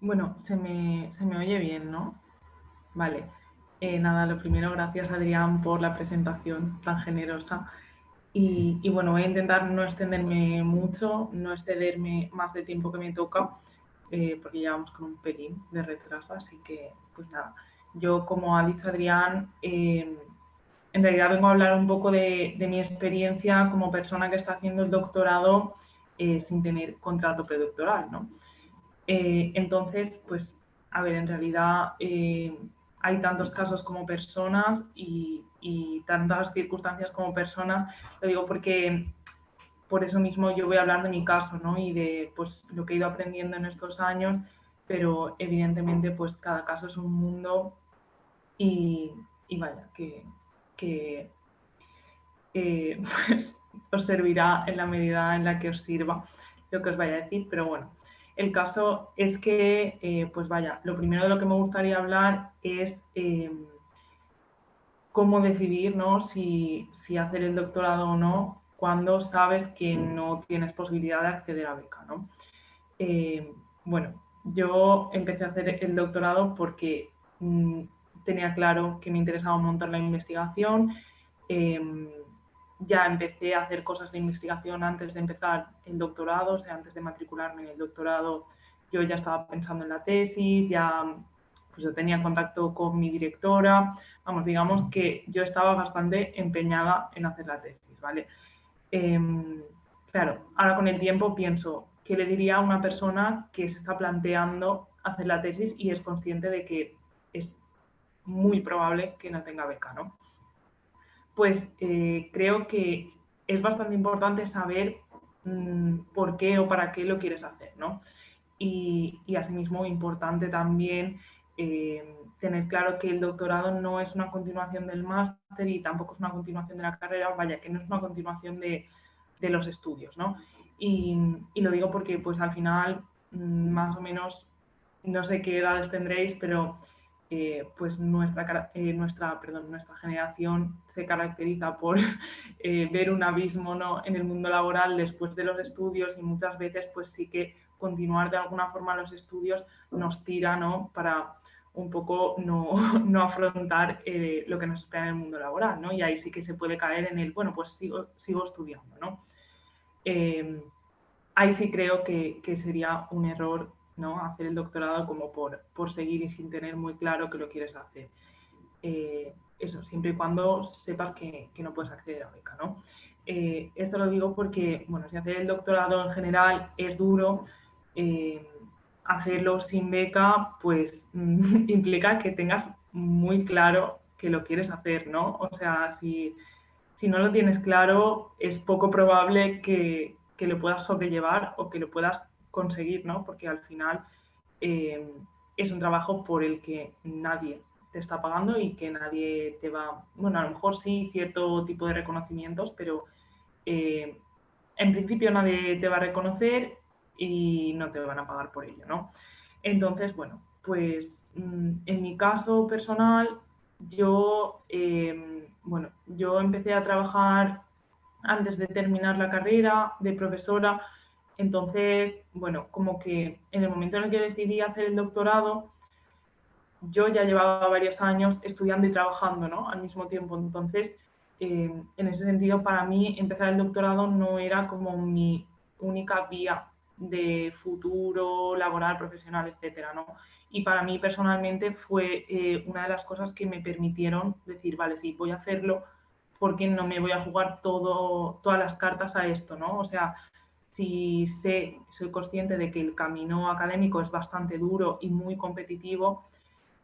Bueno, se me oye bien, ¿no? Vale. Nada, lo primero, gracias Adrián por la presentación tan generosa. Y bueno, voy a intentar no extenderme mucho, no excederme más de tiempo que me toca, porque ya vamos con un pelín de retraso, así que pues nada. Yo, como ha dicho Adrián, en realidad vengo a hablar un poco de mi experiencia como persona que está haciendo el doctorado sin tener contrato predoctoral, ¿no? Entonces, pues, a ver, en realidad hay tantos casos como personas y tantas circunstancias como personas. Lo digo porque por eso mismo yo voy a hablar de mi caso, ¿no? Y de pues, lo que he ido aprendiendo en estos años, pero evidentemente pues cada caso es un mundo y, y vaya, que pues os servirá en la medida en la que os sirva lo que os vaya a decir, pero bueno, el caso es que, pues vaya, lo primero de lo que me gustaría hablar es cómo decidir, ¿no? Si hacer el doctorado o no cuando sabes que no tienes posibilidad de acceder a beca, ¿no? Eh, bueno, yo empecé a hacer el doctorado porque tenía claro que me interesaba un montón la investigación. eh, ya empecé a hacer cosas de investigación antes de empezar el doctorado, o sea, antes de matricularme en el doctorado, yo ya estaba pensando en la tesis, ya pues yo tenía contacto con mi directora, vamos, digamos que yo estaba bastante empeñada en hacer la tesis, ¿vale? Eh, claro, ahora con el tiempo pienso, ¿qué le diría a una persona que se está planteando hacer la tesis y es consciente de que es muy probable que no tenga beca, ¿no? Pues creo que es bastante importante saber por qué o para qué lo quieres hacer, ¿no? Y asimismo importante también tener claro que el doctorado no es una continuación del máster y tampoco es una continuación de la carrera, vaya, que no es una continuación de los estudios, ¿no? Y lo digo porque pues al final más o menos, no sé qué edades tendréis, pero pues nuestra generación se caracteriza por ver un abismo, ¿no? En el mundo laboral después de los estudios y muchas veces pues sí que continuar de alguna forma los estudios nos tira, ¿no? Para un poco no, no afrontar lo que nos espera en el mundo laboral, ¿no? Y ahí sí que se puede caer en el, bueno, pues sigo estudiando, ¿no? Eh, ahí sí creo que sería un error, ¿no? Hacer el doctorado como por seguir y sin tener muy claro que lo quieres hacer. Eso, siempre y cuando sepas que no puedes acceder a beca, ¿no? Esto lo digo porque, bueno, si hacer el doctorado en general es duro, eh, hacerlo sin beca, pues implica que tengas muy claro que lo quieres hacer, ¿no? O sea, si no lo tienes claro, es poco probable que lo puedas sobrellevar o que lo puedas conseguir, ¿no? Porque al final eh, es un trabajo por el que nadie te está pagando y que nadie te va, bueno, a lo mejor sí cierto tipo de reconocimientos, pero eh, en principio nadie te va a reconocer y no te van a pagar por ello, ¿no? Entonces, bueno, pues en mi caso personal, yo empecé a trabajar antes de terminar la carrera de profesora, entonces, bueno, como que en el momento en el que decidí hacer el doctorado, yo ya llevaba varios años estudiando y trabajando, ¿no? Al mismo tiempo. Entonces, en ese sentido, para mí, empezar el doctorado no era como mi única vía de futuro laboral, profesional, etcétera, ¿no? Y para mí, personalmente, fue una de las cosas que me permitieron decir, vale, sí, voy a hacerlo porque no me voy a jugar todas las cartas a esto, ¿no? O sea, si soy consciente de que el camino académico es bastante duro y muy competitivo,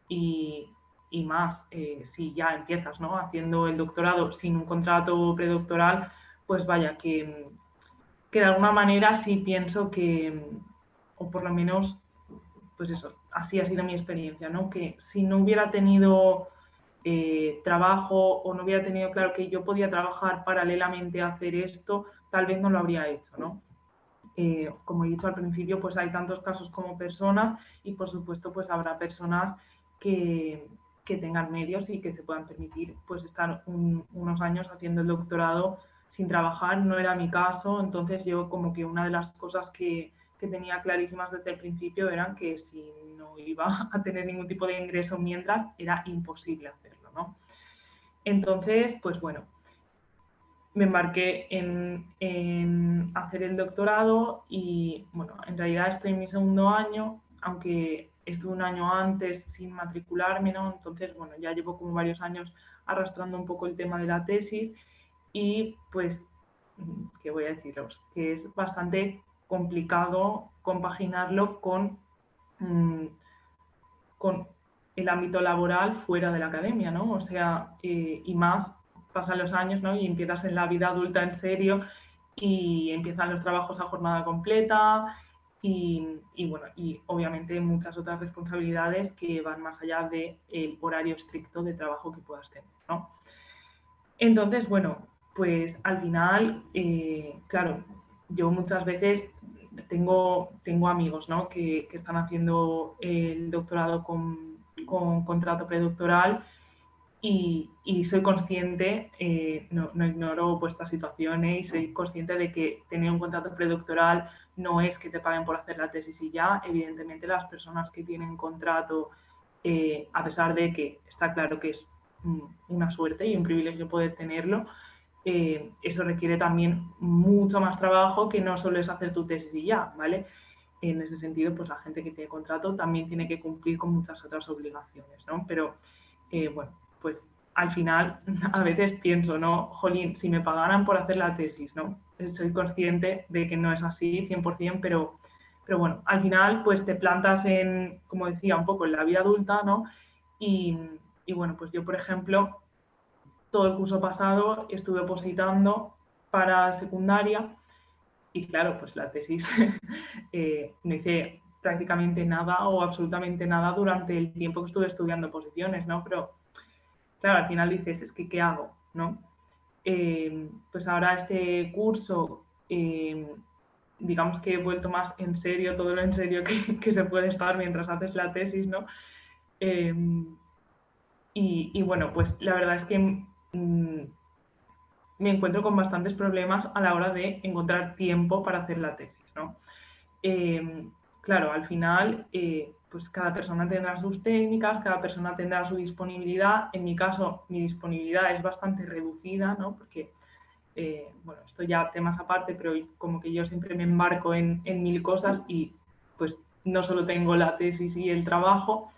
y, y más si ya empiezas, ¿no? Haciendo el doctorado sin un contrato predoctoral, pues vaya, que de alguna manera sí pienso que, o por lo menos, pues eso, así ha sido mi experiencia, ¿no? Que si no hubiera tenido trabajo o no hubiera tenido claro que yo podía trabajar paralelamente a hacer esto, tal vez no lo habría hecho, ¿no? Como he dicho al principio, pues hay tantos casos como personas y por supuesto pues habrá personas que, que tengan medios y que se puedan permitir pues estar unos años haciendo el doctorado sin trabajar. No era mi caso, entonces yo como que una de las cosas que tenía clarísimas desde el principio eran que si no iba a tener ningún tipo de ingreso mientras, era imposible hacerlo, ¿no? Entonces, pues bueno, me embarqué en hacer el doctorado y, bueno, en realidad estoy en mi segundo año, aunque estuve un año antes sin matricularme, ¿no? Entonces, bueno, ya llevo como varios años arrastrando un poco el tema de la tesis y, pues, ¿qué voy a deciros? Que es bastante complicado compaginarlo con el ámbito laboral fuera de la academia, ¿no? O sea, y más pasan los años, ¿no? Y empiezas en la vida adulta en serio y empiezan los trabajos a jornada completa y bueno, y obviamente muchas otras responsabilidades que van más allá del horario estricto de trabajo que puedas tener, ¿no? Entonces, bueno, pues al final, claro, yo muchas veces tengo amigos, ¿no? que están haciendo el doctorado con contrato predoctoral y soy consciente, no ignoro vuestra situación y soy consciente de que tener un contrato predoctoral no es que te paguen por hacer la tesis y ya. Evidentemente las personas que tienen contrato, a pesar de que está claro que es una suerte y un privilegio poder tenerlo, eso requiere también mucho más trabajo que no solo es hacer tu tesis y ya, ¿vale? En ese sentido, pues la gente que tiene contrato también tiene que cumplir con muchas otras obligaciones, ¿no? Pero, bueno, pues al final a veces pienso, ¿no? Jolín, si me pagaran por hacer la tesis, ¿no? Soy consciente de que no es así 100%, pero bueno, al final pues te plantas en, como decía, un poco en la vida adulta, ¿no? Y, y bueno, pues yo, por ejemplo, todo el curso pasado estuve opositando para secundaria y claro, pues la tesis no hice prácticamente nada o absolutamente nada durante el tiempo que estuve estudiando oposiciones, ¿no? Pero claro, al final dices, es que ¿qué hago? ¿No? Pues ahora este curso, digamos que he vuelto más en serio, todo lo en serio que se puede estar mientras haces la tesis, ¿no? Eh, y bueno, pues la verdad es que me encuentro con bastantes problemas a la hora de encontrar tiempo para hacer la tesis, ¿no? Claro, al final, pues cada persona tendrá sus técnicas, cada persona tendrá su disponibilidad. En mi caso, mi disponibilidad es bastante reducida, ¿no? Porque, bueno, esto ya temas aparte, pero como que yo siempre me embarco en mil cosas y pues no solo tengo la tesis y el trabajo.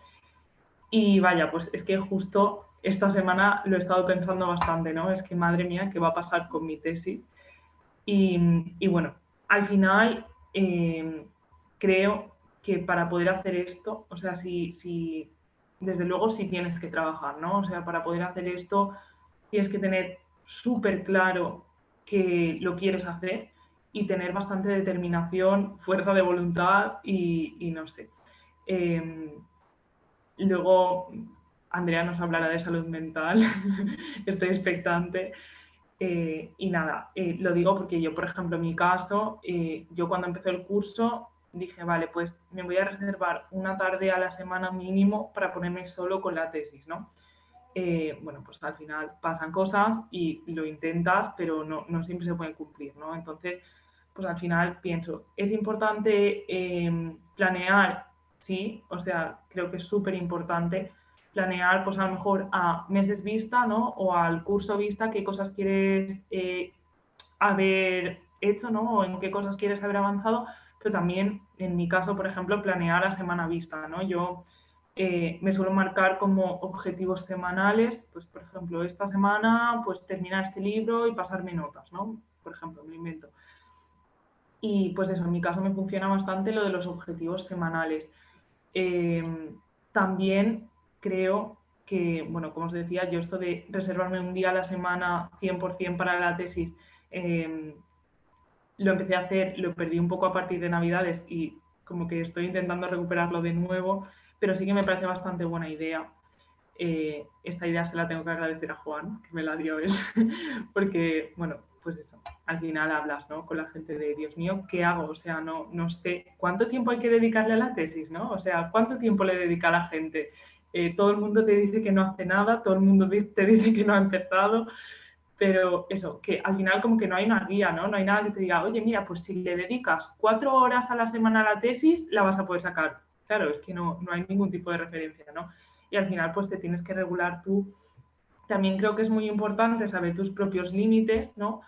Y vaya, pues es que justo esta semana lo he estado pensando bastante, ¿no? Es que madre mía, ¿qué va a pasar con mi tesis? Y bueno, al final creo que para poder hacer esto, o sea, desde luego sí tienes que trabajar, ¿no? O sea, para poder hacer esto tienes que tener súper claro que lo quieres hacer y tener bastante determinación, fuerza de voluntad y no sé. Eh, Luego Andrea nos hablará de salud mental, estoy expectante. Y nada, lo digo porque yo, por ejemplo, en mi caso, yo cuando empecé el curso dije, vale, pues me voy a reservar una tarde a la semana mínimo para ponerme solo con la tesis, ¿no? Bueno, pues al final pasan cosas y lo intentas, pero no siempre se pueden cumplir, ¿no? Entonces, pues al final pienso, es importante planear, sí, o sea, creo que es súper importante planear, pues a lo mejor a meses vista, ¿no? O al curso vista, qué cosas quieres haber hecho, ¿no? O en qué cosas quieres haber avanzado, pero también, en mi caso, por ejemplo, planear a semana vista, ¿no? Yo me suelo marcar como objetivos semanales, pues por ejemplo, esta semana pues terminar este libro y pasarme notas, ¿no? Por ejemplo, me lo invento. Y pues eso, en mi caso me funciona bastante lo de los objetivos semanales. Eh, También creo que, bueno, como os decía, yo esto de reservarme un día a la semana 100% para la tesis, lo empecé a hacer, lo perdí un poco a partir de Navidades y como que estoy intentando recuperarlo de nuevo, pero sí que me parece bastante buena idea. Esta idea se la tengo que agradecer a Juan, que me la dio él, porque, bueno, pues eso, al final hablas, ¿no? Con la gente de, Dios mío, ¿qué hago? O sea, no sé cuánto tiempo hay que dedicarle a la tesis, ¿no? O sea, ¿cuánto tiempo le dedica a la gente? Todo el mundo te dice que no hace nada, todo el mundo te dice que no ha empezado. Pero eso, que al final como que no hay una guía, ¿no? No hay nada que te diga, oye, mira, pues si le dedicas 4 horas a la semana a la tesis, la vas a poder sacar. Claro, es que no hay ningún tipo de referencia, ¿no? Y al final pues te tienes que regular tú. También creo que es muy importante saber tus propios límites, ¿no?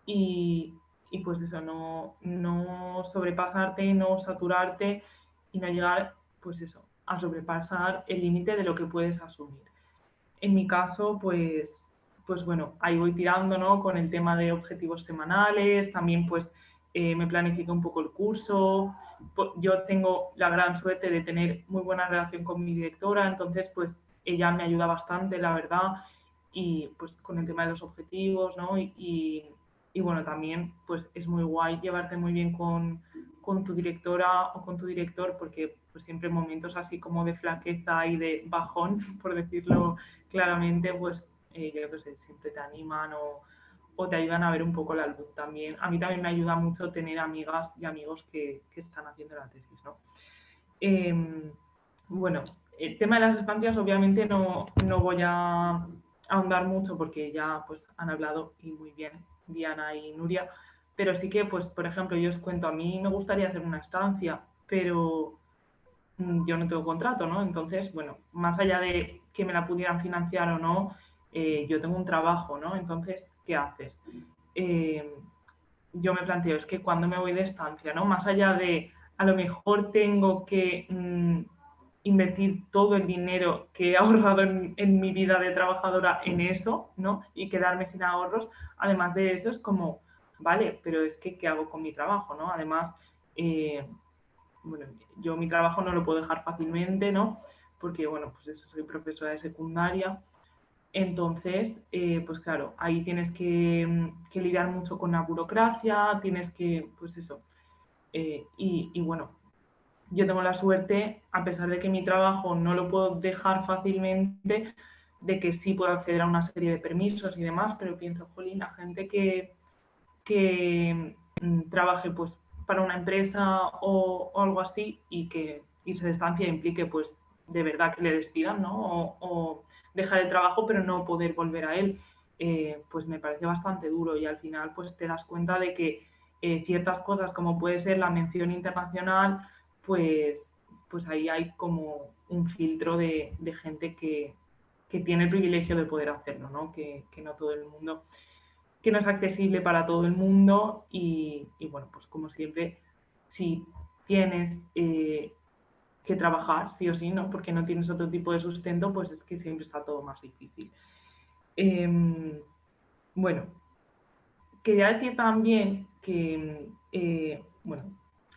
Y, y pues eso, no sobrepasarte, no saturarte y no llegar, pues eso, a sobrepasar el límite de lo que puedes asumir. En mi caso, pues bueno, ahí voy tirando, ¿no? Con el tema de objetivos semanales, también pues me planifico un poco el curso. Yo tengo la gran suerte de tener muy buena relación con mi directora, entonces pues ella me ayuda bastante, la verdad, y pues con el tema de los objetivos, ¿no? Y bueno, también pues es muy guay llevarte muy bien con tu directora o con tu director, porque pues siempre momentos así como de flaqueza y de bajón, por decirlo claramente, pues yo qué sé, siempre te animan o te ayudan a ver un poco la luz también. A mí también me ayuda mucho tener amigas y amigos que están haciendo la tesis, ¿no? Bueno, el tema de las estancias obviamente no voy a ahondar mucho porque ya pues han hablado y muy bien Diana y Nuria, pero sí que pues por ejemplo yo os cuento, a mí me gustaría hacer una estancia, pero yo no tengo contrato, ¿no? Entonces, bueno, más allá de que me la pudieran financiar o no, yo tengo un trabajo, ¿no? Entonces, ¿qué haces? Eh, yo me planteo, es que cuando me voy de estancia, ¿no? Más allá de, a lo mejor tengo que invertir todo el dinero que he ahorrado en mi vida de trabajadora en eso, ¿no? Y quedarme sin ahorros, además de eso es como, vale, pero es que, ¿qué hago con mi trabajo, ¿no? Además, bueno, yo mi trabajo no lo puedo dejar fácilmente, ¿no? Porque, bueno, pues eso, soy profesora de secundaria. Entonces, pues claro, ahí tienes que lidiar mucho con la burocracia, tienes que, pues eso. Y bueno, yo tengo la suerte, a pesar de que mi trabajo no lo puedo dejar fácilmente, de que sí puedo acceder a una serie de permisos y demás, pero pienso, jolín, la gente que trabaje pues para una empresa o algo así y que irse de estancia implique pues de verdad que le despidan, ¿no? O dejar el trabajo pero no poder volver a él, pues me parece bastante duro y al final pues te das cuenta de que ciertas cosas como puede ser la mención internacional, pues ahí hay como un filtro de gente que tiene el privilegio de poder hacerlo, ¿no? Que no todo el mundo, que no es accesible para todo el mundo y bueno, pues como siempre, si tienes que trabajar, sí o sí, ¿no? Porque no tienes otro tipo de sustento, pues es que siempre está todo más difícil. Bueno, quería decir también que, bueno,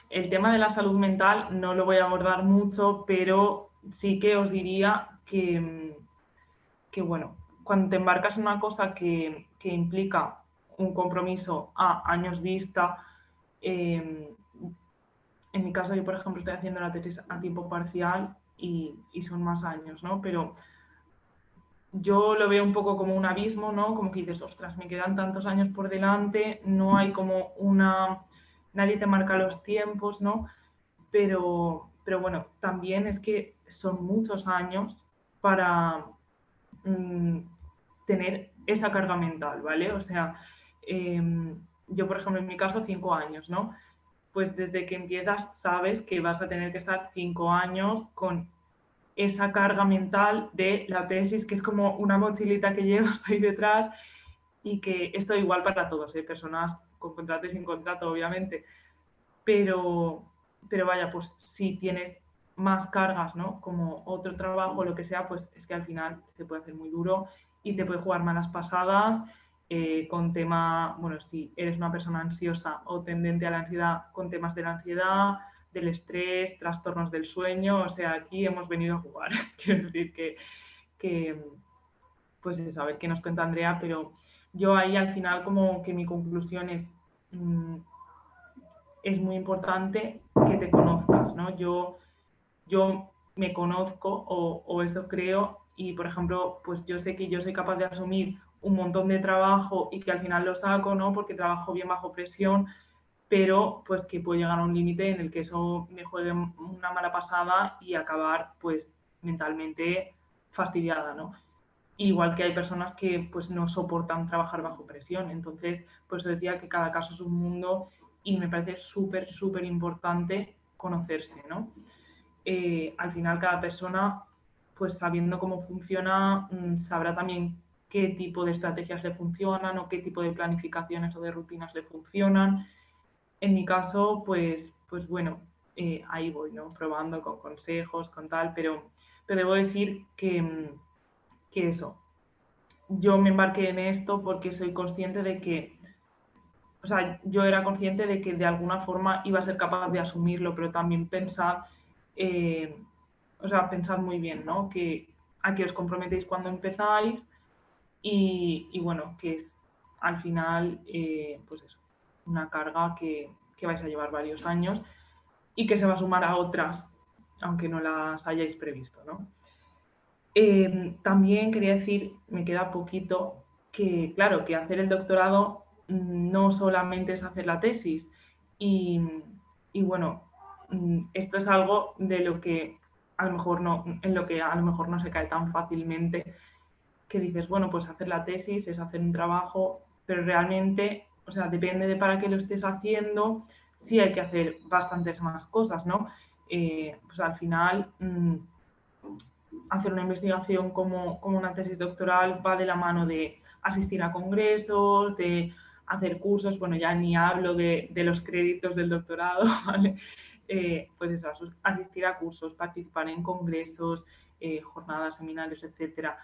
el tema de la salud mental no lo voy a abordar mucho, pero sí que os diría que bueno, cuando te embarcas en una cosa que implica un compromiso a años vista, eh, en mi caso yo, por ejemplo, estoy haciendo la tesis a tiempo parcial y son más años, ¿no? Pero yo lo veo un poco como un abismo, ¿no? Como que dices, ostras, me quedan tantos años por delante, no hay como una, nadie te marca los tiempos, ¿no? Pero bueno, también es que son muchos años para mmm, tener esa carga mental, ¿vale? O sea, yo, por ejemplo, en mi caso, 5 años, ¿no? Pues desde que empiezas sabes que vas a tener que estar 5 años con esa carga mental de la tesis, que es como una mochilita que llevas ahí detrás y que esto igual para todos, ¿eh? Personas con contrato y sin contrato, obviamente, pero, pero vaya, pues si tienes más cargas, ¿no? Como otro trabajo, lo que sea, pues es que al final se puede hacer muy duro y te puede jugar malas pasadas con tema, bueno, si eres una persona ansiosa o tendente a la ansiedad, con temas de la ansiedad, del estrés, trastornos del sueño, o sea, aquí hemos venido a jugar. Quiero decir que pues eso, a ver qué nos cuenta Andrea, pero yo ahí al final como que mi conclusión es muy importante que te conozcas, ¿no? Yo me conozco o eso creo y, por ejemplo, pues yo sé que yo soy capaz de asumir un montón de trabajo y que al final lo saco, ¿no? Porque trabajo bien bajo presión, pero pues que puedo llegar a un límite en el que eso me juegue una mala pasada y acabar pues mentalmente fastidiada, ¿no? igual que hay personas que pues no soportan trabajar bajo presión. Entonces, pues decía que cada caso es un mundo y me parece súper, súper importante conocerse, ¿no? Al final cada persona, pues sabiendo cómo funciona, sabrá también qué tipo de estrategias le funcionan o qué tipo de planificaciones o de rutinas le funcionan. En mi caso, pues bueno, ahí voy, ¿no? Probando con consejos, con tal, pero debo decir que eso, yo me embarqué en esto porque soy consciente de que, o sea, yo era consciente de que de alguna forma iba a ser capaz de asumirlo, pero también pensar, eh, o sea, pensad muy bien, ¿no? Que a que os comprometéis cuando empezáis y bueno, que es al final, pues eso, una carga que vais a llevar varios años y que se va a sumar a otras, aunque no las hayáis previsto, ¿no? También quería decir, me queda poquito, que claro, que hacer el doctorado no solamente es hacer la tesis. Y, y bueno, esto es algo de lo que a lo mejor no, en lo que a lo mejor no se cae tan fácilmente, que dices, bueno, pues hacer la tesis es hacer un trabajo, pero realmente, o sea, depende de para qué lo estés haciendo, sí hay que hacer bastantes más cosas, ¿no? Pues al final, hacer una investigación como una tesis doctoral va de la mano de asistir a congresos, de hacer cursos, bueno, ya ni hablo de los créditos del doctorado, ¿vale? Pues eso, asistir a cursos, participar en congresos, jornadas, seminarios, etcétera.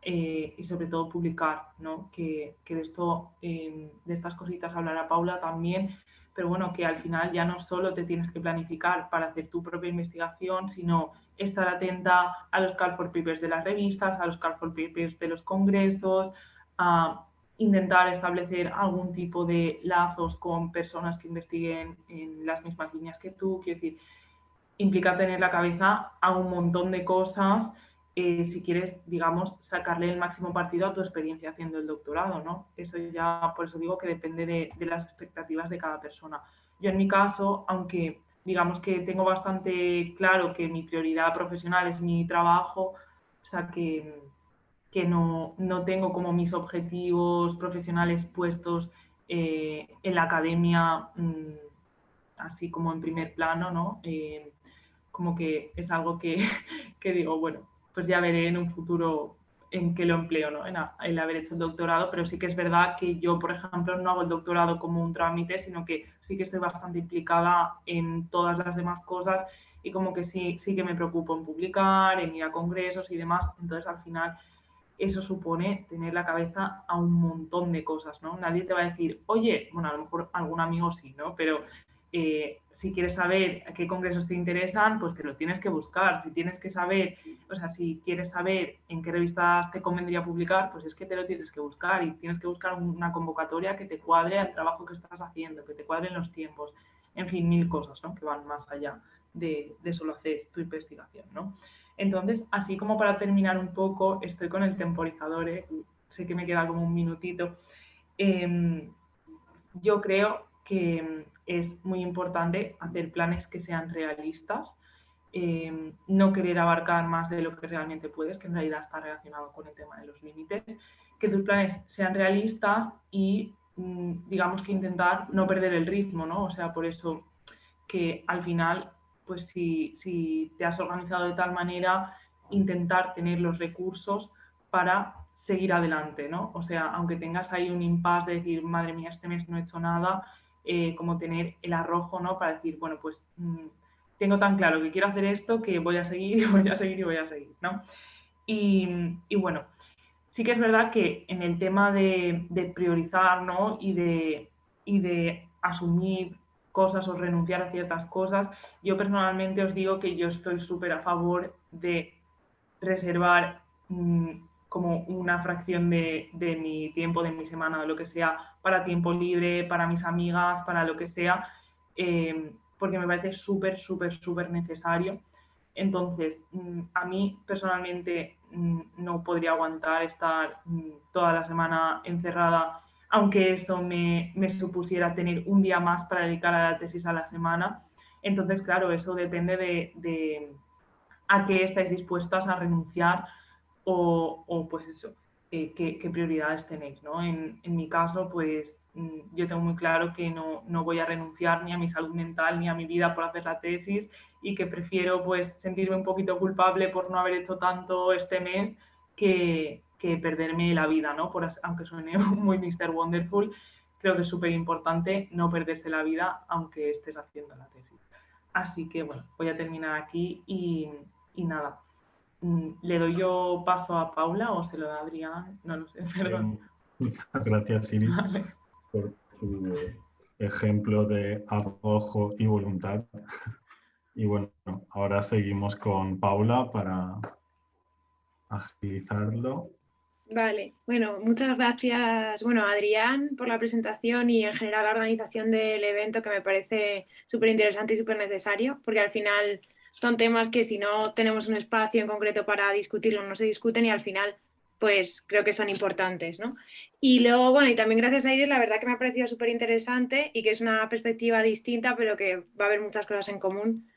Y sobre todo publicar, ¿no? Que de esto, de estas cositas hablará Paula también, pero bueno, que al final ya no solo te tienes que planificar para hacer tu propia investigación, sino estar atenta a los call for papers de las revistas, a los call for papers de los congresos, a intentar establecer algún tipo de lazos con personas que investiguen en las mismas líneas que tú. Quiero decir, implica tener la cabeza a un montón de cosas si quieres, digamos, sacarle el máximo partido a tu experiencia haciendo el doctorado, ¿no? Eso ya, por eso digo que depende de las expectativas de cada persona. Yo en mi caso, aunque digamos que tengo bastante claro que mi prioridad profesional es mi trabajo, o sea que no tengo como mis objetivos profesionales puestos en la academia, así como en primer plano, ¿no? Como que es algo que digo, bueno, pues ya veré en un futuro en qué lo empleo, ¿no? En haber hecho el doctorado, pero sí que es verdad que yo, por ejemplo, no hago el doctorado como un trámite, sino que sí que estoy bastante implicada en todas las demás cosas y como que sí que me preocupo en publicar, en ir a congresos y demás. Entonces, al final, eso supone tener la cabeza a un montón de cosas, ¿no? Nadie te va a decir, oye, bueno, a lo mejor algún amigo sí, ¿no? Pero si quieres saber a qué congresos te interesan, pues te lo tienes que buscar. Si tienes que saber, o sea, si quieres saber en qué revistas te convendría publicar, pues es que te lo tienes que buscar y tienes que buscar una convocatoria que te cuadre al trabajo que estás haciendo, que te cuadren los tiempos, en fin, mil cosas, ¿no? Que van más allá de solo hacer tu investigación, ¿no? Entonces, así como para terminar un poco, estoy con el temporizador, sé que me queda como un minutito. Eh, yo creo que es muy importante hacer planes que sean realistas, no querer abarcar más de lo que realmente puedes, que en realidad está relacionado con el tema de los límites, que tus planes sean realistas y digamos que intentar no perder el ritmo, ¿no? O sea, por eso que al final, pues si te has organizado de tal manera, intentar tener los recursos para seguir adelante, ¿no? O sea, aunque tengas ahí un impasse de decir, madre mía, este mes no he hecho nada, como tener el arrojo, ¿no? Para decir, bueno, pues tengo tan claro que quiero hacer esto que voy a seguir y voy a seguir y voy a seguir, ¿no? Y bueno, sí que es verdad que en el tema de priorizar, ¿no? Y de asumir cosas o renunciar a ciertas cosas, yo personalmente os digo que yo estoy súper a favor de reservar como una fracción de mi tiempo, de mi semana, de lo que sea, para tiempo libre, para mis amigas, para lo que sea, porque me parece súper, súper, súper necesario. Entonces, a mí personalmente no podría aguantar estar toda la semana encerrada, aunque eso me supusiera tener un día más para dedicar a la tesis a la semana. Entonces, claro, eso depende de a qué estáis dispuestas a renunciar o pues eso, qué prioridades tenéis, ¿no? En mi caso, pues yo tengo muy claro que no voy a renunciar ni a mi salud mental ni a mi vida por hacer la tesis y que prefiero pues sentirme un poquito culpable por no haber hecho tanto este mes que perderme la vida, ¿no? Aunque suene muy Mr. Wonderful, creo que es súper importante no perderse la vida aunque estés haciendo la tesis. Así que bueno, voy a terminar aquí y nada. ¿Le doy yo paso a Paula o se lo da a Adrián? No lo sé, perdón. Muchas gracias, Iris, Vale. por tu ejemplo de arrojo y voluntad. Y bueno, ahora seguimos con Paula para agilizarlo. Vale, bueno, muchas gracias, bueno, Adrián, por la presentación y en general la organización del evento, que me parece súper interesante y súper necesario, porque al final son temas que si no tenemos un espacio en concreto para discutirlo, no se discuten y al final pues creo que son importantes, ¿no? Y luego, bueno, y también gracias a Iris, la verdad que me ha parecido súper interesante y que es una perspectiva distinta, pero que va a haber muchas cosas en común.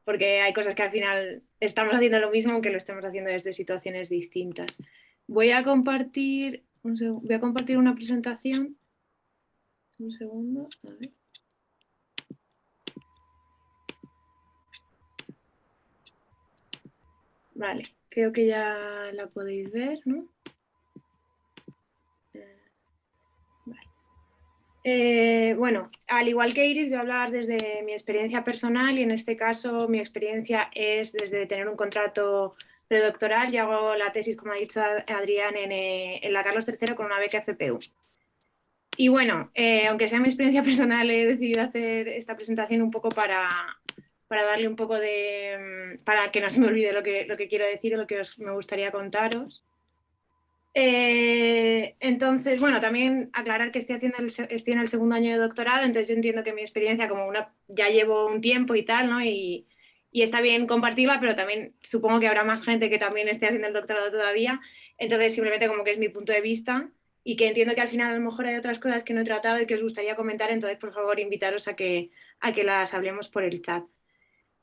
Porque hay cosas que al final estamos haciendo lo mismo, aunque lo estemos haciendo desde situaciones distintas. Voy a compartir, voy a compartir una presentación. Un segundo, a ver. Vale, creo que ya la podéis ver, ¿no? Bueno, al igual que Iris, voy a hablar desde mi experiencia personal y en este caso mi experiencia es desde tener un contrato predoctoral y hago la tesis, como ha dicho Adrián, en la Carlos III con una beca FPU. Y bueno, aunque sea mi experiencia personal, he decidido hacer esta presentación un poco para darle un poco de... para que no se me olvide lo que quiero decir o lo que me gustaría contaros. Entonces, bueno, también aclarar que estoy en el segundo año de doctorado, entonces yo entiendo que mi experiencia ya llevo un tiempo y tal, ¿no? Y está bien compartirla, pero también supongo que habrá más gente que también esté haciendo el doctorado todavía, entonces simplemente como que es mi punto de vista y que entiendo que al final a lo mejor hay otras cosas que no he tratado y que os gustaría comentar, entonces por favor invitaros a que las hablemos por el chat.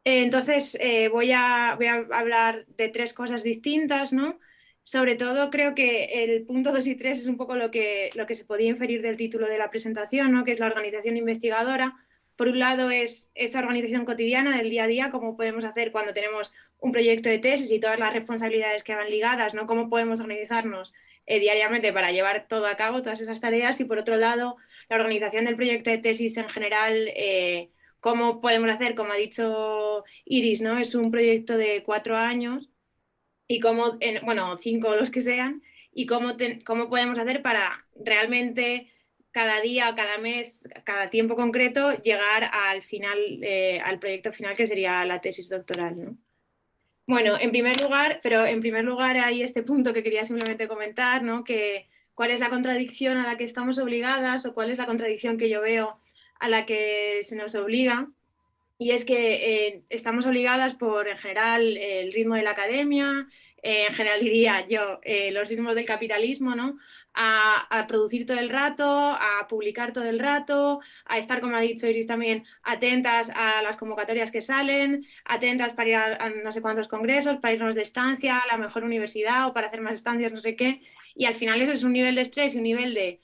Entonces, voy a hablar de tres cosas distintas, ¿no? Sobre todo creo que el punto 2 y 3 es un poco lo que se podía inferir del título de la presentación, ¿no? Que es la organización investigadora. Por un lado es esa organización cotidiana del día a día, cómo podemos hacer cuando tenemos un proyecto de tesis y todas las responsabilidades que van ligadas, ¿no? Cómo podemos organizarnos diariamente para llevar todo a cabo, todas esas tareas. Y por otro lado, la organización del proyecto de tesis en general, cómo podemos hacer, como ha dicho Iris, ¿no? Es un proyecto de 4 años y cómo, bueno, 5 los que sean, y cómo podemos hacer para realmente cada día, cada mes, cada tiempo concreto, llegar al final, al proyecto final que sería la tesis doctoral, ¿no? Bueno, en primer lugar hay este punto que quería simplemente comentar, ¿no? Que cuál es la contradicción a la que estamos obligadas o cuál es la contradicción que yo veo a la que se nos obliga. Y es que estamos obligadas por, en general, el ritmo de la academia, en general diría yo, los ritmos del capitalismo, ¿no? A producir todo el rato, a publicar todo el rato, a estar, como ha dicho Iris también, atentas a las convocatorias que salen, atentas para ir a no sé cuántos congresos, para irnos de estancia a la mejor universidad o para hacer más estancias, no sé qué. Y al final eso es un nivel de estrés y un nivel de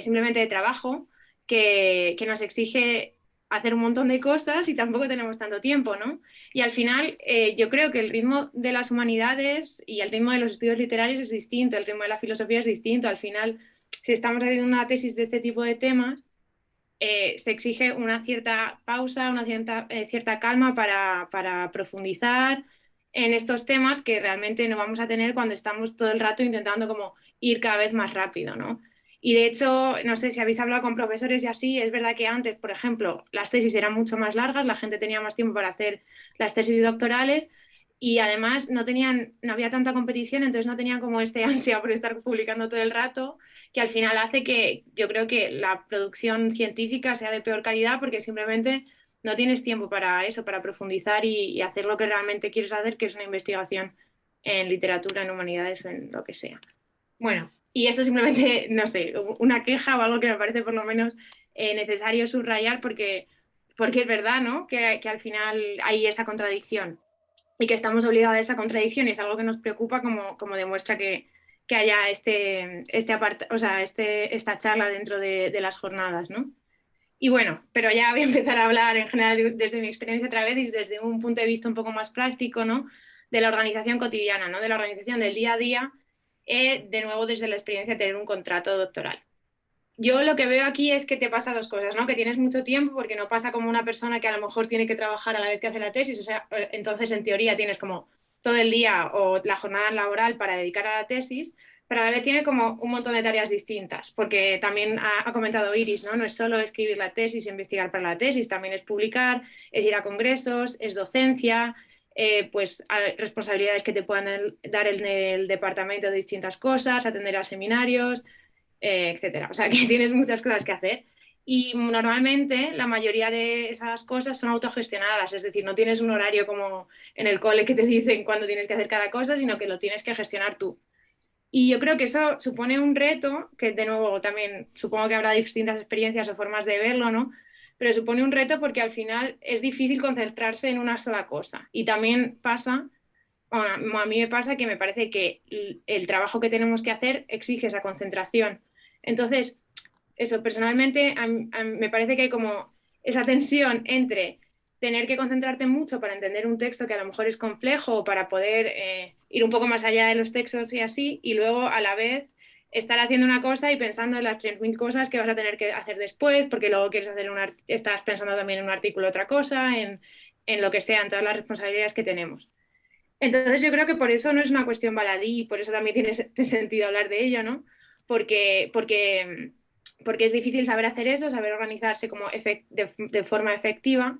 simplemente de trabajo que nos exige hacer un montón de cosas y tampoco tenemos tanto tiempo, ¿no? Y al final yo creo que el ritmo de las humanidades y el ritmo de los estudios literarios es distinto, el ritmo de la filosofía es distinto. Al final, si estamos haciendo una tesis de este tipo de temas, se exige una cierta pausa, una cierta calma para profundizar en estos temas que realmente no vamos a tener cuando estamos todo el rato intentando como ir cada vez más rápido, ¿no? Y de hecho, no sé si habéis hablado con profesores y así, es verdad que antes, por ejemplo, las tesis eran mucho más largas, la gente tenía más tiempo para hacer las tesis doctorales y además no había tanta competición, entonces no tenían como este ansia por estar publicando todo el rato, que al final hace que yo creo que la producción científica sea de peor calidad porque simplemente no tienes tiempo para eso, para profundizar y hacer lo que realmente quieres hacer, que es una investigación en literatura, en humanidades, en lo que sea. Bueno, y eso simplemente, no sé, una queja o algo que me parece por lo menos necesario subrayar porque es verdad, ¿no? Que al final hay esa contradicción. y que estamos obligados a esa contradicción y es algo que nos preocupa como demuestra que haya esta charla dentro de las jornadas, ¿no? Y bueno, pero ya voy a empezar a hablar en general desde mi experiencia otra vez y desde un punto de vista un poco más práctico, ¿no? De la organización cotidiana, ¿no? De la organización del día a día, de nuevo desde la experiencia de tener un contrato doctoral. Yo lo que veo aquí es que te pasa dos cosas, ¿no? Que tienes mucho tiempo porque no pasa como una persona que a lo mejor tiene que trabajar a la vez que hace la tesis, o sea, entonces en teoría tienes como todo el día o la jornada laboral para dedicar a la tesis, pero a la vez tiene como un montón de tareas distintas, porque también ha comentado Iris, ¿no? No es solo escribir la tesis, investigar para la tesis, también es publicar, es ir a congresos, es docencia, pues responsabilidades que te puedan dar en el departamento de distintas cosas, atender a seminarios, etcétera. O sea que tienes muchas cosas que hacer. Y normalmente la mayoría de esas cosas son autogestionadas, es decir, no tienes un horario como en el cole que te dicen cuándo tienes que hacer cada cosa, sino que lo tienes que gestionar tú. Y yo creo que eso supone un reto, que de nuevo también supongo que habrá distintas experiencias o formas de verlo, ¿no? Pero supone un reto porque al final es difícil concentrarse en una sola cosa. Y también pasa, bueno, a mí me pasa que me parece que el trabajo que tenemos que hacer exige esa concentración. Entonces, eso, personalmente, me parece que hay como esa tensión entre tener que concentrarte mucho para entender un texto que a lo mejor es complejo o para poder ir un poco más allá de los textos y así, y luego a la vez estar haciendo una cosa y pensando en las 3.000 cosas que vas a tener que hacer después, porque luego quieres hacer estás pensando también en un artículo otra cosa, en lo que sea, en todas las responsabilidades que tenemos. Entonces yo creo que por eso no es una cuestión baladí y por eso también tiene sentido hablar de ello, ¿no? Porque es difícil saber hacer eso, saber organizarse como de forma efectiva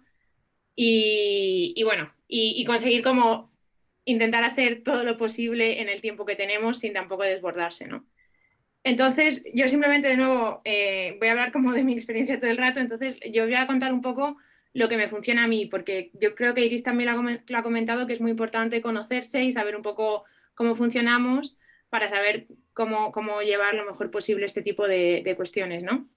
y bueno, y conseguir como intentar hacer todo lo posible en el tiempo que tenemos sin tampoco desbordarse, ¿no? Entonces, yo simplemente de nuevo voy a hablar como de mi experiencia todo el rato, entonces yo voy a contar un poco lo que me funciona a mí, porque yo creo que Iris también lo ha comentado, que es muy importante conocerse y saber un poco cómo funcionamos para saber cómo llevar lo mejor posible este tipo de cuestiones, ¿no?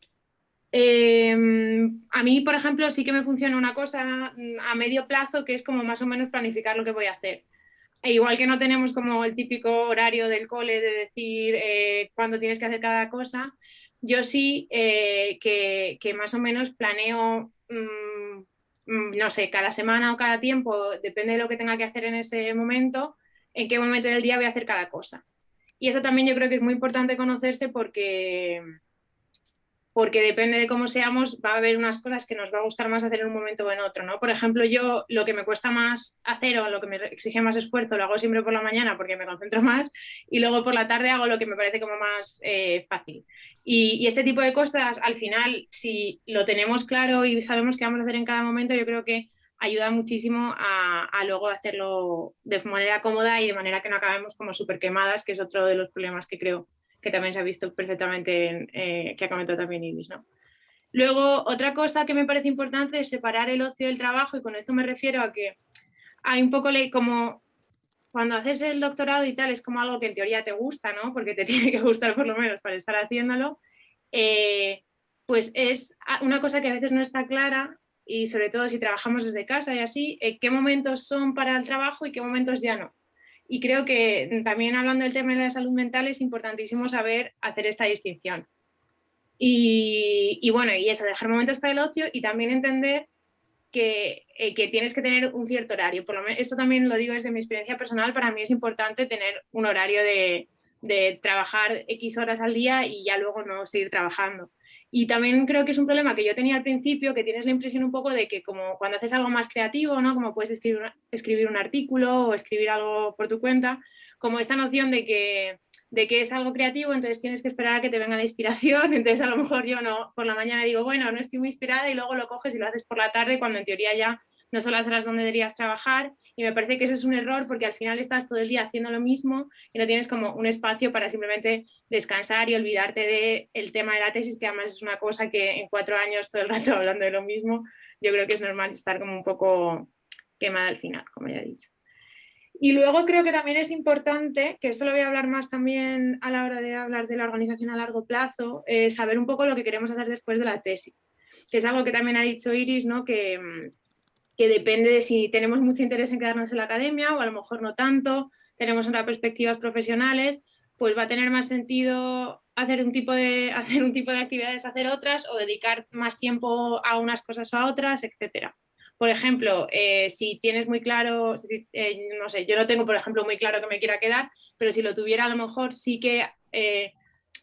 A mí, por ejemplo, sí que me funciona una cosa a medio plazo, que es como más o menos planificar lo que voy a hacer. E igual que no tenemos como el típico horario del cole de decir cuándo tienes que hacer cada cosa, yo sí que más o menos planeo, no sé, cada semana o cada tiempo, depende de lo que tenga que hacer en ese momento, en qué momento del día voy a hacer cada cosa. Y eso también yo creo que es muy importante conocerse porque depende de cómo seamos, va a haber unas cosas que nos va a gustar más hacer en un momento o en otro, ¿no? Por ejemplo, yo lo que me cuesta más hacer o lo que me exige más esfuerzo lo hago siempre por la mañana porque me concentro más y luego por la tarde hago lo que me parece como más fácil. Y este tipo de cosas, al final, si lo tenemos claro y sabemos qué vamos a hacer en cada momento, yo creo que ayuda muchísimo a luego hacerlo de manera cómoda y de manera que no acabemos como súper quemadas, que es otro de los problemas que creo que también se ha visto perfectamente, que ha comentado también Iris, ¿no? Luego, otra cosa que me parece importante es separar el ocio del trabajo, y con esto me refiero a que hay un poco como cuando haces el doctorado y tal, es como algo que en teoría te gusta, ¿no? Porque te tiene que gustar por lo menos para estar haciéndolo, pues es una cosa que a veces no está clara y sobre todo si trabajamos desde casa y así, qué momentos son para el trabajo y qué momentos ya no. Y creo que también hablando del tema de la salud mental es importantísimo saber hacer esta distinción. Y bueno, y eso, dejar momentos para el ocio y también entender que tienes que tener un cierto horario. Por lo menos, esto también lo digo desde mi experiencia personal, para mí es importante tener un horario de trabajar X horas al día y ya luego no seguir trabajando. Y también creo que es un problema que yo tenía al principio, que tienes la impresión un poco de que como cuando haces algo más creativo, ¿no? Como puedes escribir un artículo o escribir algo por tu cuenta, como esta noción de que es algo creativo, entonces tienes que esperar a que te venga la inspiración, entonces a lo mejor yo no, por la mañana digo, bueno, no estoy muy inspirada y luego lo coges y lo haces por la tarde cuando en teoría ya no son las horas donde deberías trabajar y me parece que eso es un error porque al final estás todo el día haciendo lo mismo y no tienes como un espacio para simplemente descansar y olvidarte del tema de la tesis, que además es una cosa que en 4 años todo el rato hablando de lo mismo, yo creo que es normal estar como un poco quemada al final, como ya he dicho. Y luego creo que también es importante, que esto lo voy a hablar más también a la hora de hablar de la organización a largo plazo, saber un poco lo que queremos hacer después de la tesis, que es algo que también ha dicho Iris, ¿no? Que que depende de si tenemos mucho interés en quedarnos en la academia o a lo mejor no tanto, tenemos otras perspectivas profesionales, pues va a tener más sentido hacer un tipo de actividades, hacer otras o dedicar más tiempo a unas cosas o a otras, etcétera. Por ejemplo, si tienes muy claro, no sé, yo no tengo, por ejemplo, muy claro que me quiera quedar, pero si lo tuviera a lo mejor sí que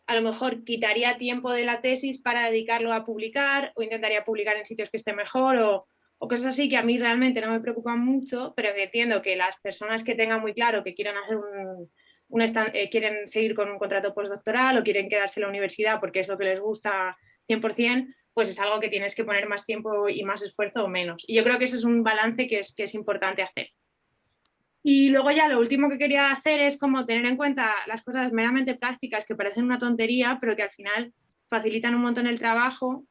a lo mejor quitaría tiempo de la tesis para dedicarlo a publicar o intentaría publicar en sitios que esté mejor o cosas así que a mí realmente no me preocupan mucho, pero que entiendo que las personas que tengan muy claro que quieran hacer quieren seguir con un contrato postdoctoral o quieren quedarse en la universidad porque es lo que les gusta 100%, pues es algo que tienes que poner más tiempo y más esfuerzo o menos. Y yo creo que eso es un balance que es importante hacer. Y luego ya lo último que quería hacer es como tener en cuenta las cosas meramente prácticas que parecen una tontería, pero que al final facilitan un montón el trabajo.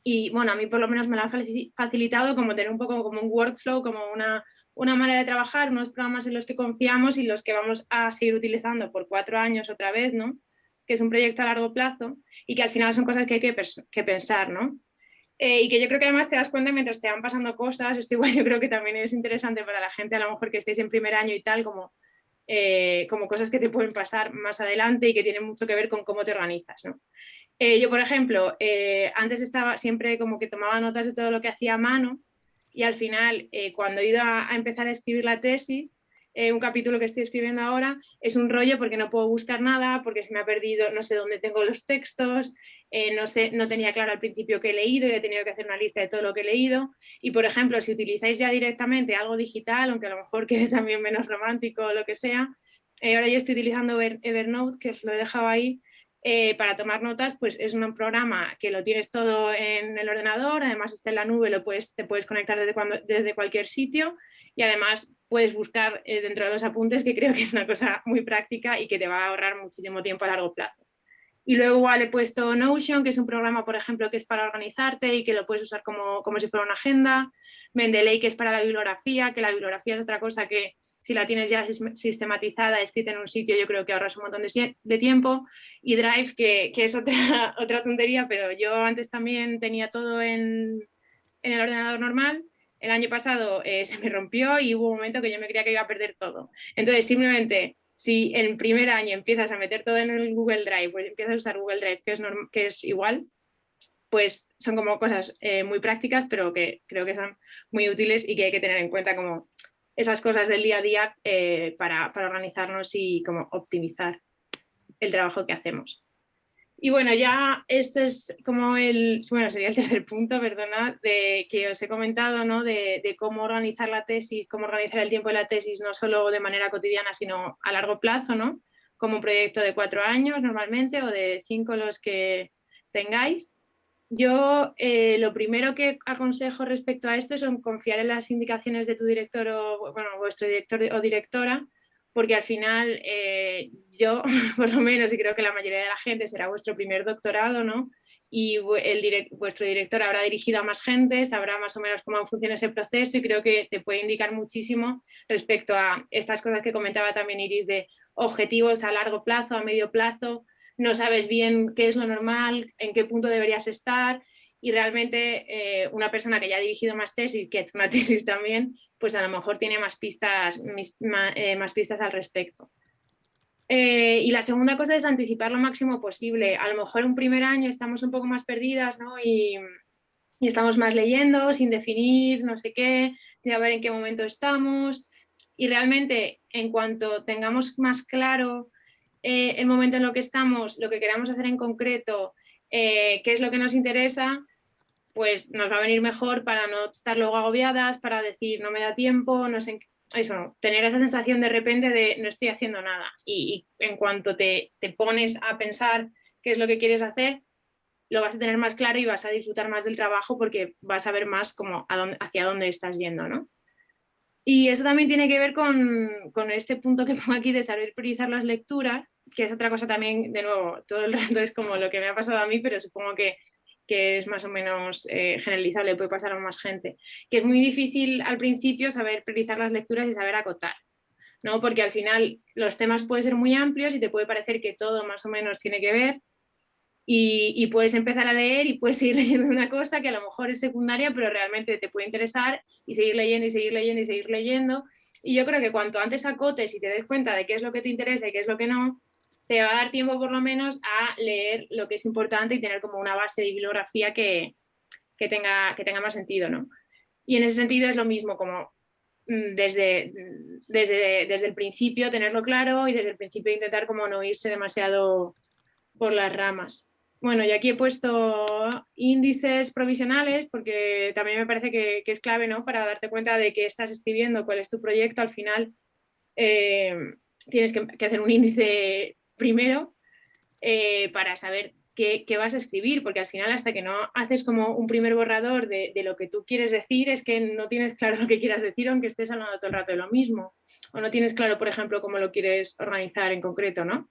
Y bueno, a mí por lo menos me lo han facilitado como tener un poco como un workflow, como una manera de trabajar, unos programas en los que confiamos y los que vamos a seguir utilizando por 4 años otra vez, ¿no? Que es un proyecto a largo plazo y que al final son cosas que hay que pensar, ¿no? Y que yo creo que además te das cuenta mientras te van pasando cosas, esto igual yo creo que también es interesante para la gente a lo mejor que estéis en primer año y tal, como cosas que te pueden pasar más adelante y que tienen mucho que ver con cómo te organizas, ¿no? Yo, por ejemplo, antes estaba siempre como que tomaba notas de todo lo que hacía a mano y al final, cuando he ido a empezar a escribir la tesis, un capítulo que estoy escribiendo ahora es un rollo porque no puedo buscar nada, porque se me ha perdido, no sé dónde tengo los textos, no tenía claro al principio qué he leído y he tenido que hacer una lista de todo lo que he leído. Y, por ejemplo, si utilizáis ya directamente algo digital, aunque a lo mejor quede también menos romántico o lo que sea, ahora yo estoy utilizando Evernote, que os lo he dejado ahí, para tomar notas, pues es un programa que lo tienes todo en el ordenador, además está en la nube, te puedes conectar desde cualquier sitio y además puedes buscar dentro de los apuntes, que creo que es una cosa muy práctica y que te va a ahorrar muchísimo tiempo a largo plazo. Y luego igual he puesto Notion, que es un programa, por ejemplo, que es para organizarte y que lo puedes usar como si fuera una agenda. Mendeley, que es para la bibliografía, que la bibliografía es otra cosa que si la tienes ya sistematizada, escrita en un sitio, yo creo que ahorras un montón de tiempo. Y Drive, que es otra tontería, pero yo antes también tenía todo en el ordenador normal. El año pasado se me rompió y hubo un momento que yo me creía que iba a perder todo. Entonces, simplemente, si en el primer año empiezas a meter todo en el Google Drive, pues empiezas a usar Google Drive, que es igual, pues son como cosas muy prácticas, pero que creo que son muy útiles y que hay que tener en cuenta como esas cosas del día a día para organizarnos y como optimizar el trabajo que hacemos. Y bueno, ya esto es como sería el tercer punto, perdona, que os he comentado, ¿no? De cómo organizar la tesis, cómo organizar el tiempo de la tesis, no solo de manera cotidiana, sino a largo plazo, ¿no? Como un proyecto de 4 años normalmente o de 5 los que tengáis. Yo lo primero que aconsejo respecto a esto es confiar en las indicaciones de tu director o, bueno, vuestro director o directora, porque al final yo, por lo menos, y creo que la mayoría de la gente será vuestro primer doctorado, ¿no? Y vuestro director habrá dirigido a más gente, sabrá más o menos cómo funciona ese proceso y creo que te puede indicar muchísimo respecto a estas cosas que comentaba también Iris de objetivos a largo plazo, a medio plazo, no sabes bien qué es lo normal, en qué punto deberías estar y realmente una persona que ya ha dirigido más tesis, que ha hecho una tesis también, pues a lo mejor tiene más pistas al respecto. Y la segunda cosa es anticipar lo máximo posible. A lo mejor un primer año estamos un poco más perdidas, ¿no? Y estamos más leyendo, sin definir, no sé qué, sin saber en qué momento estamos. Y realmente, en cuanto tengamos más claro el momento en lo que estamos, lo que queramos hacer en concreto, qué es lo que nos interesa, pues nos va a venir mejor para no estar luego agobiadas, para decir no me da tiempo, no sé, eso, tener esa sensación de repente de no estoy haciendo nada. Y en cuanto te pones a pensar qué es lo que quieres hacer, lo vas a tener más claro y vas a disfrutar más del trabajo porque vas a ver más como hacia dónde estás yendo, ¿no? Y eso también tiene que ver con este punto que pongo aquí de saber priorizar las lecturas, que es otra cosa también, de nuevo, todo el rato es como lo que me ha pasado a mí, pero supongo que es más o menos generalizable, puede pasar a más gente, que es muy difícil al principio saber priorizar las lecturas y saber acotar, ¿no? Porque al final los temas pueden ser muy amplios y te puede parecer que todo más o menos tiene que ver y puedes empezar a leer y puedes seguir leyendo una cosa que a lo mejor es secundaria, pero realmente te puede interesar y seguir leyendo y seguir leyendo y seguir leyendo. Y yo creo que cuanto antes acotes y te des cuenta de qué es lo que te interesa y qué es lo que no, te va a dar tiempo por lo menos a leer lo que es importante y tener como una base de bibliografía que tenga más sentido, ¿no? Y en ese sentido es lo mismo, como desde el principio tenerlo claro y desde el principio intentar como no irse demasiado por las ramas. Bueno, y aquí he puesto índices provisionales porque también me parece que es clave, ¿no? Para darte cuenta de qué estás escribiendo, cuál es tu proyecto. Al final tienes que hacer un índice primero para saber qué vas a escribir, porque al final hasta que no haces como un primer borrador de lo que tú quieres decir, es que no tienes claro lo que quieras decir, aunque estés hablando todo el rato de lo mismo. O no tienes claro, por ejemplo, cómo lo quieres organizar en concreto, ¿no?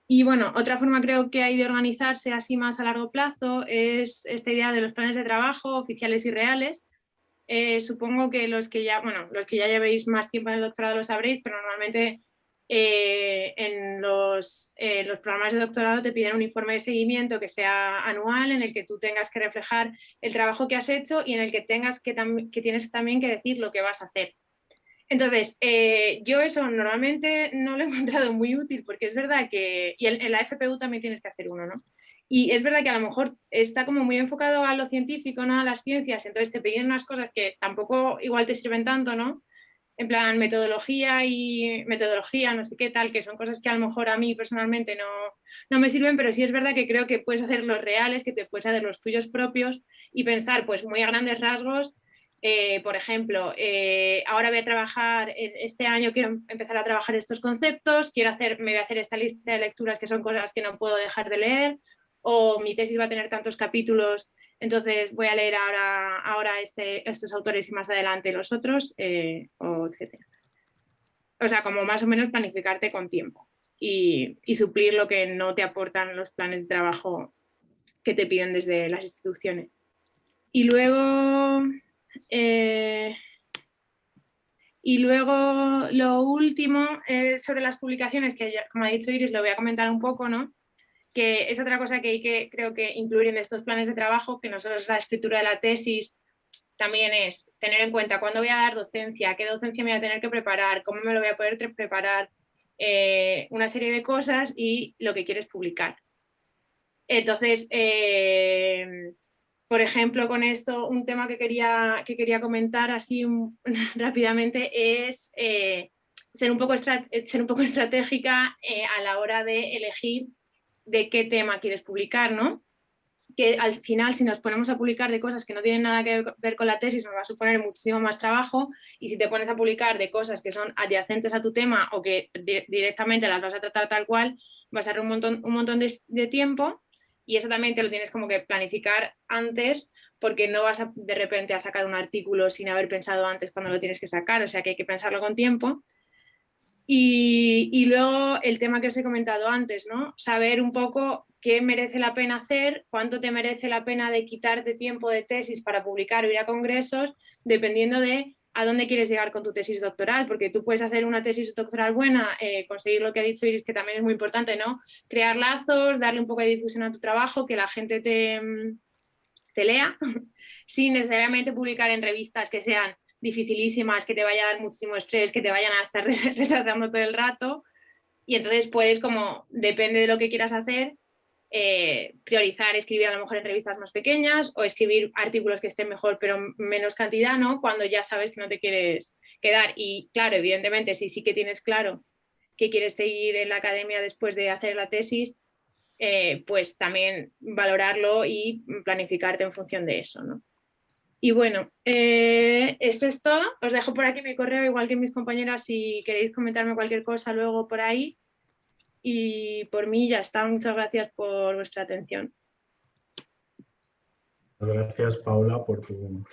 Y bueno, otra forma creo que hay de organizarse así más a largo plazo es esta idea de los planes de trabajo oficiales y reales. Supongo que los que ya llevéis más tiempo en el doctorado lo sabréis, pero normalmente en los programas de doctorado te piden un informe de seguimiento que sea anual, en el que tú tengas que reflejar el trabajo que has hecho y en el que tienes también que decir lo que vas a hacer. Entonces, yo eso normalmente no lo he encontrado muy útil porque es verdad que, y en la FPU también tienes que hacer uno, ¿no? Y es verdad que a lo mejor está como muy enfocado a lo científico, no a las ciencias, entonces te piden unas cosas que tampoco igual te sirven tanto, ¿no? En plan metodología, no sé qué tal, que son cosas que a lo mejor a mí personalmente no me sirven, pero sí es verdad que creo que puedes hacer los reales, que te puedes hacer los tuyos propios y pensar pues muy a grandes rasgos. Por ejemplo, ahora voy a trabajar, este año quiero empezar a trabajar estos conceptos, me voy a hacer esta lista de lecturas que son cosas que no puedo dejar de leer, o mi tesis va a tener tantos capítulos, entonces voy a leer ahora estos autores y más adelante los otros, o etcétera. O sea, como más o menos planificarte con tiempo y suplir lo que no te aportan los planes de trabajo que te piden desde las instituciones. Y luego... y luego lo último sobre las publicaciones, que ya, como ha dicho Iris, lo voy a comentar un poco, ¿no? Que es otra cosa que hay que, creo que incluir en estos planes de trabajo, que no solo es la escritura de la tesis, también es tener en cuenta cuándo voy a dar docencia, qué docencia me voy a tener que preparar, cómo me lo voy a poder preparar, una serie de cosas y lo que quieres publicar. Entonces, por ejemplo, con esto, un tema que quería comentar así rápidamente es ser un poco estratégica a la hora de elegir de qué tema quieres publicar, ¿no? Que al final, si nos ponemos a publicar de cosas que no tienen nada que ver con la tesis, nos va a suponer muchísimo más trabajo, y si te pones a publicar de cosas que son adyacentes a tu tema o que directamente las vas a tratar tal cual, vas a dar un montón de tiempo, y eso también te lo tienes como que planificar antes, porque no vas de repente a sacar un artículo sin haber pensado antes cuando lo tienes que sacar, o sea que hay que pensarlo con tiempo. Y luego el tema que os he comentado antes, ¿no? Saber un poco qué merece la pena hacer, cuánto te merece la pena de quitarte tiempo de tesis para publicar o ir a congresos, dependiendo de a dónde quieres llegar con tu tesis doctoral, porque tú puedes hacer una tesis doctoral buena, conseguir lo que ha dicho Iris, que también es muy importante, ¿no? Crear lazos, darle un poco de difusión a tu trabajo, que la gente te lea, sin necesariamente publicar en revistas que sean dificilísimas, que te vaya a dar muchísimo estrés, que te vayan a estar rechazando todo el rato. Y entonces puedes, como depende de lo que quieras hacer, priorizar escribir a lo mejor en revistas más pequeñas o escribir artículos que estén mejor pero menos cantidad, ¿no? Cuando ya sabes que no te quieres quedar. Y claro, evidentemente, si sí que tienes claro que quieres seguir en la academia después de hacer la tesis, pues también valorarlo y planificarte en función de eso, ¿no? Y bueno, esto es todo. Os dejo por aquí mi correo, igual que mis compañeras, si queréis comentarme cualquier cosa luego por ahí. Y por mí ya está. Muchas gracias por vuestra atención. Gracias, Paula, por tu